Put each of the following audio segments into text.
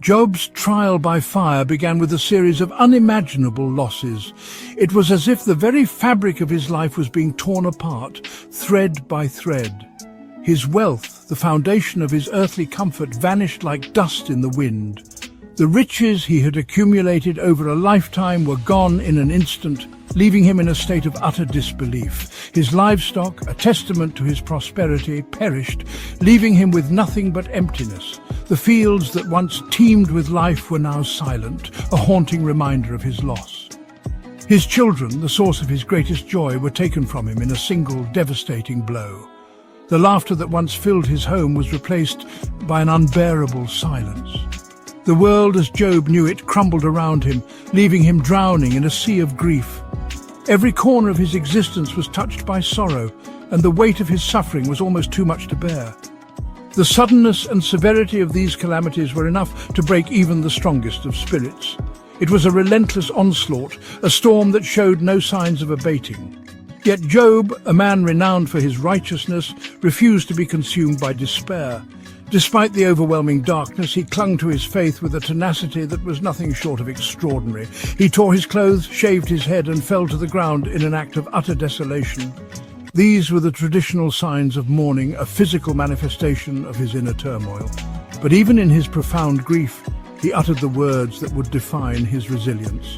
Job's trial by fire began with a series of unimaginable losses. It was as if the very fabric of his life was being torn apart, thread by thread. His wealth, the foundation of his earthly comfort, vanished like dust in the wind. The riches he had accumulated over a lifetime were gone in an instant, leaving him in a state of utter disbelief. His livestock, a testament to his prosperity, perished, leaving him with nothing but emptiness. The fields that once teemed with life were now silent, a haunting reminder of his loss. His children, the source of his greatest joy, were taken from him in a single devastating blow. The laughter that once filled his home was replaced by an unbearable silence. The world as Job knew it crumbled around him, leaving him drowning in a sea of grief. Every corner of his existence was touched by sorrow, and the weight of his suffering was almost too much to bear. The suddenness and severity of these calamities were enough to break even the strongest of spirits. It was a relentless onslaught, a storm that showed no signs of abating. Yet Job, a man renowned for his righteousness, refused to be consumed by despair. Despite the overwhelming darkness, he clung to his faith with a tenacity that was nothing short of extraordinary. He tore his clothes, shaved his head, and fell to the ground in an act of utter desolation. These were the traditional signs of mourning, a physical manifestation of his inner turmoil. But even in his profound grief, he uttered the words that would define his resilience.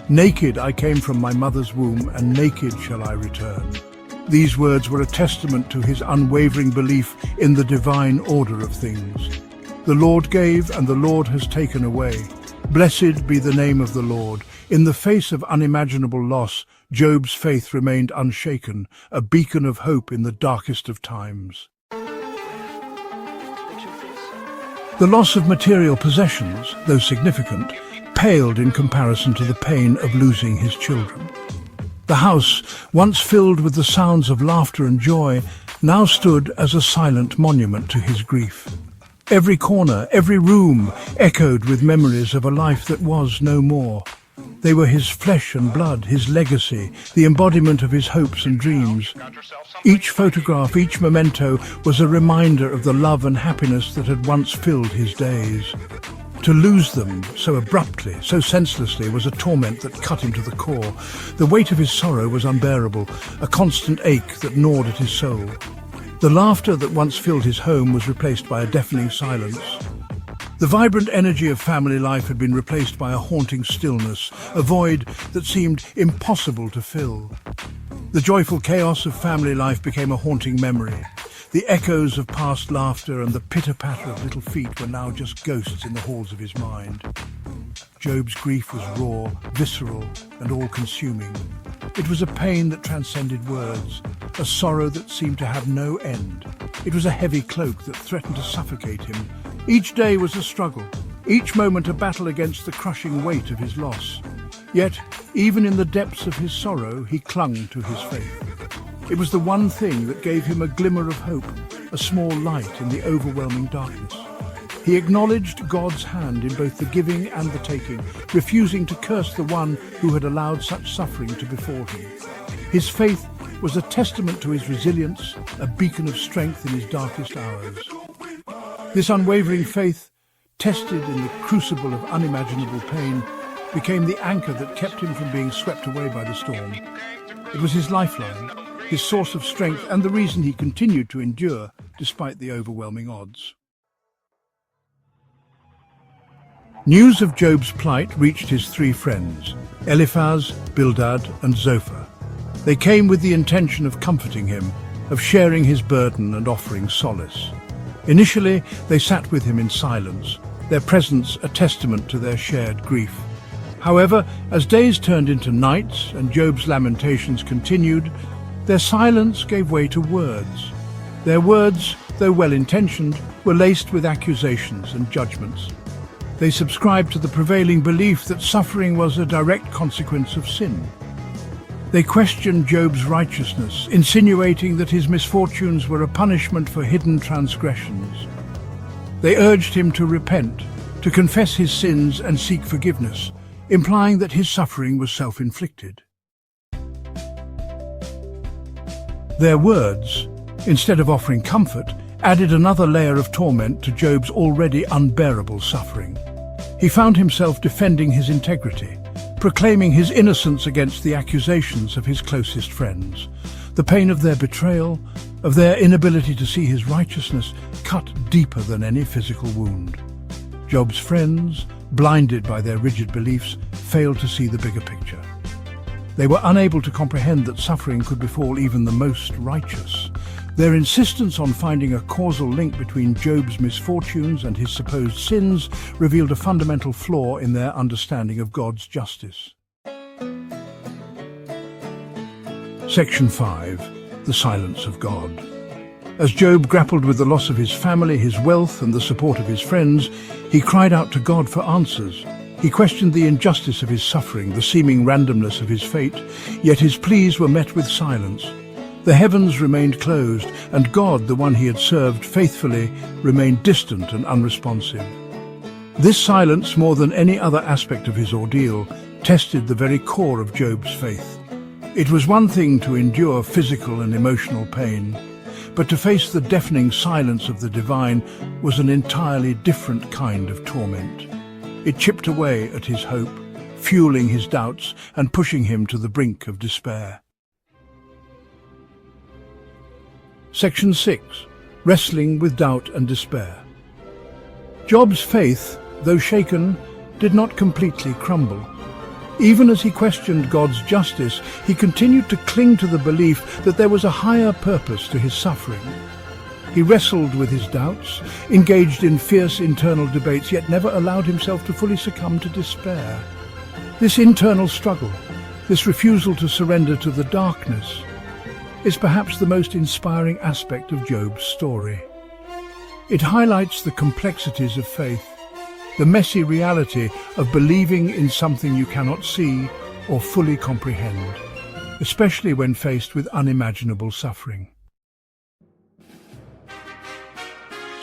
"Naked I came from my mother's womb, and naked shall I return." These words were a testament to his unwavering belief in the divine order of things. The Lord gave, and the Lord has taken away. Blessed be the name of the Lord. In the face of unimaginable loss, Job's faith remained unshaken, a beacon of hope in the darkest of times. The loss of material possessions, though significant, paled in comparison to the pain of losing his children. The house, once filled with the sounds of laughter and joy, now stood as a silent monument to his grief. Every corner, every room echoed with memories of a life that was no more. They were his flesh and blood, his legacy, the embodiment of his hopes and dreams. Each photograph, each memento was a reminder of the love and happiness that had once filled his days. To lose them so abruptly, so senselessly, was a torment that cut him to the core. The weight of his sorrow was unbearable, a constant ache that gnawed at his soul. The laughter that once filled his home was replaced by a deafening silence. The vibrant energy of family life had been replaced by a haunting stillness, a void that seemed impossible to fill. The joyful chaos of family life became a haunting memory. The echoes of past laughter and the pitter-patter of little feet were now just ghosts in the halls of his mind. Job's grief was raw, visceral, and all-consuming. It was a pain that transcended words, a sorrow that seemed to have no end. It was a heavy cloak that threatened to suffocate him. Each day was a struggle, each moment a battle against the crushing weight of his loss. Yet, even in the depths of his sorrow, he clung to his faith. It was the one thing that gave him a glimmer of hope, a small light in the overwhelming darkness. He acknowledged God's hand in both the giving and the taking, refusing to curse the one who had allowed such suffering to befall him. His faith was a testament to his resilience, a beacon of strength in his darkest hours. This unwavering faith, tested in the crucible of unimaginable pain, became the anchor that kept him from being swept away by the storm. It was his lifeline, his source of strength, and the reason he continued to endure despite the overwhelming odds. News of Job's plight reached his three friends, Eliphaz, Bildad, and Zophar. They came with the intention of comforting him, of sharing his burden and offering solace. Initially, they sat with him in silence, their presence a testament to their shared grief. However, as days turned into nights and Job's lamentations continued, their silence gave way to words. Their words, though well-intentioned, were laced with accusations and judgments. They subscribed to the prevailing belief that suffering was a direct consequence of sin. They questioned Job's righteousness, insinuating that his misfortunes were a punishment for hidden transgressions. They urged him to repent, to confess his sins and seek forgiveness, implying that his suffering was self-inflicted. Their words, instead of offering comfort, added another layer of torment to Job's already unbearable suffering. He found himself defending his integrity, proclaiming his innocence against the accusations of his closest friends. The pain of their betrayal, of their inability to see his righteousness, cut deeper than any physical wound. Job's friends, blinded by their rigid beliefs, failed to see the bigger picture. They were unable to comprehend that suffering could befall even the most righteous. Their insistence on finding a causal link between Job's misfortunes and his supposed sins revealed a fundamental flaw in their understanding of God's justice. Section 5. The Silence of God. As Job grappled with the loss of his family, his wealth, and the support of his friends, he cried out to God for answers. He questioned the injustice of his suffering, the seeming randomness of his fate, yet his pleas were met with silence. The heavens remained closed, and God, the one he had served faithfully, remained distant and unresponsive. This silence, more than any other aspect of his ordeal, tested the very core of Job's faith. It was one thing to endure physical and emotional pain, but to face the deafening silence of the divine was an entirely different kind of torment. It chipped away at his hope, fueling his doubts and pushing him to the brink of despair. Section 6. Wrestling with doubt and despair. Job's faith, though shaken, did not completely crumble. Even as he questioned God's justice, he continued to cling to the belief that there was a higher purpose to his suffering. He wrestled with his doubts, engaged in fierce internal debates, yet never allowed himself to fully succumb to despair. This internal struggle, this refusal to surrender to the darkness, is perhaps the most inspiring aspect of Job's story. It highlights the complexities of faith, the messy reality of believing in something you cannot see or fully comprehend, especially when faced with unimaginable suffering.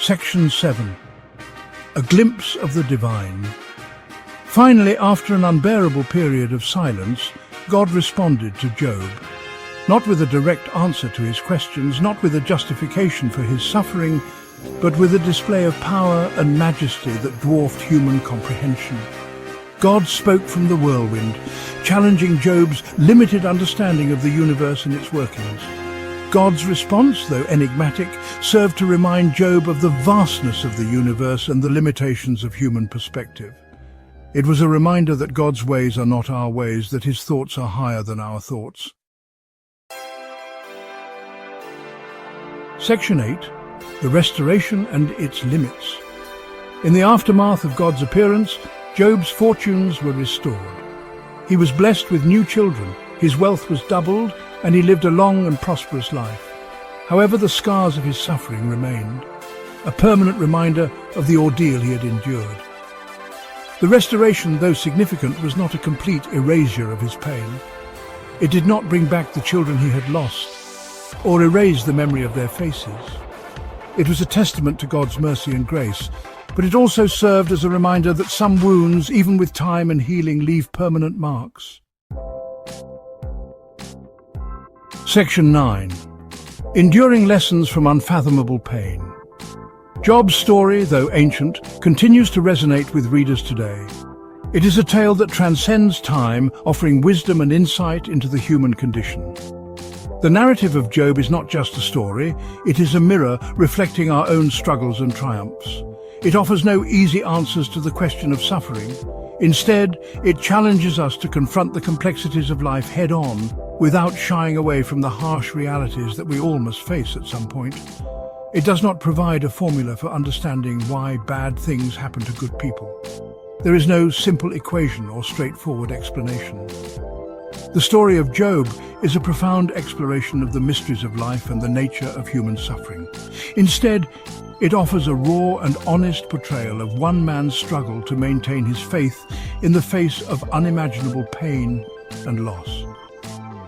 Section 7. A glimpse of the divine. Finally, after an unbearable period of silence, God responded to Job. Not with a direct answer to his questions, not with a justification for his suffering, but with a display of power and majesty that dwarfed human comprehension. God spoke from the whirlwind, challenging Job's limited understanding of the universe and its workings. God's response, though enigmatic, served to remind Job of the vastness of the universe and the limitations of human perspective. It was a reminder that God's ways are not our ways, that his thoughts are higher than our thoughts. Section 8. The Restoration and its Limits. In the aftermath of God's appearance, Job's fortunes were restored. He was blessed with new children, his wealth was doubled, and he lived a long and prosperous life. However, the scars of his suffering remained, a permanent reminder of the ordeal he had endured. The restoration, though significant, was not a complete erasure of his pain. It did not bring back the children he had lost, or erase the memory of their faces. It was a testament to God's mercy and grace, but it also served as a reminder that some wounds, even with time and healing, leave permanent marks. Section 9. Enduring lessons from unfathomable pain. Job's story, though ancient, continues to resonate with readers today. It is a tale that transcends time, offering wisdom and insight into the human condition. The narrative of Job is not just a story, it is a mirror reflecting our own struggles and triumphs. It offers no easy answers to the question of suffering. Instead, it challenges us to confront the complexities of life head-on, without shying away from the harsh realities that we all must face at some point. It does not provide a formula for understanding why bad things happen to good people. There is no simple equation or straightforward explanation. The story of Job is a profound exploration of the mysteries of life and the nature of human suffering. Instead, it offers a raw and honest portrayal of one man's struggle to maintain his faith in the face of unimaginable pain and loss.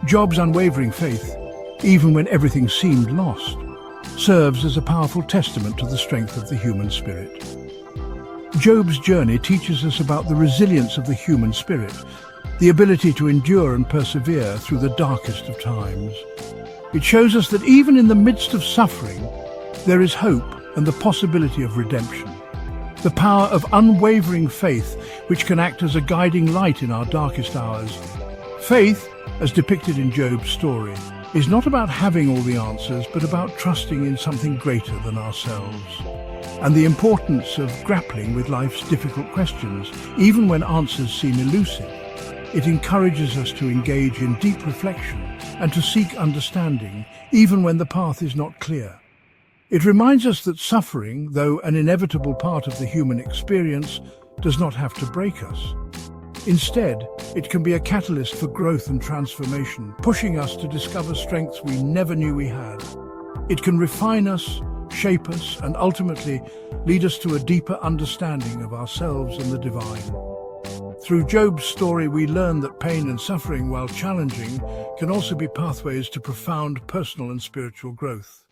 Job's unwavering faith, even when everything seemed lost, serves as a powerful testament to the strength of the human spirit. Job's journey teaches us about the resilience of the human spirit, the ability to endure and persevere through the darkest of times. It shows us that even in the midst of suffering, there is hope and the possibility of redemption. The power of unwavering faith, which can act as a guiding light in our darkest hours. Faith, as depicted in Job's story, is not about having all the answers, but about trusting in something greater than ourselves. And the importance of grappling with life's difficult questions, even when answers seem elusive. It encourages us to engage in deep reflection and to seek understanding, even when the path is not clear. It reminds us that suffering, though an inevitable part of the human experience, does not have to break us. Instead, it can be a catalyst for growth and transformation, pushing us to discover strengths we never knew we had. It can refine us, shape us, and ultimately lead us to a deeper understanding of ourselves and the divine. Through Job's story, we learn that pain and suffering, while challenging, can also be pathways to profound personal and spiritual growth.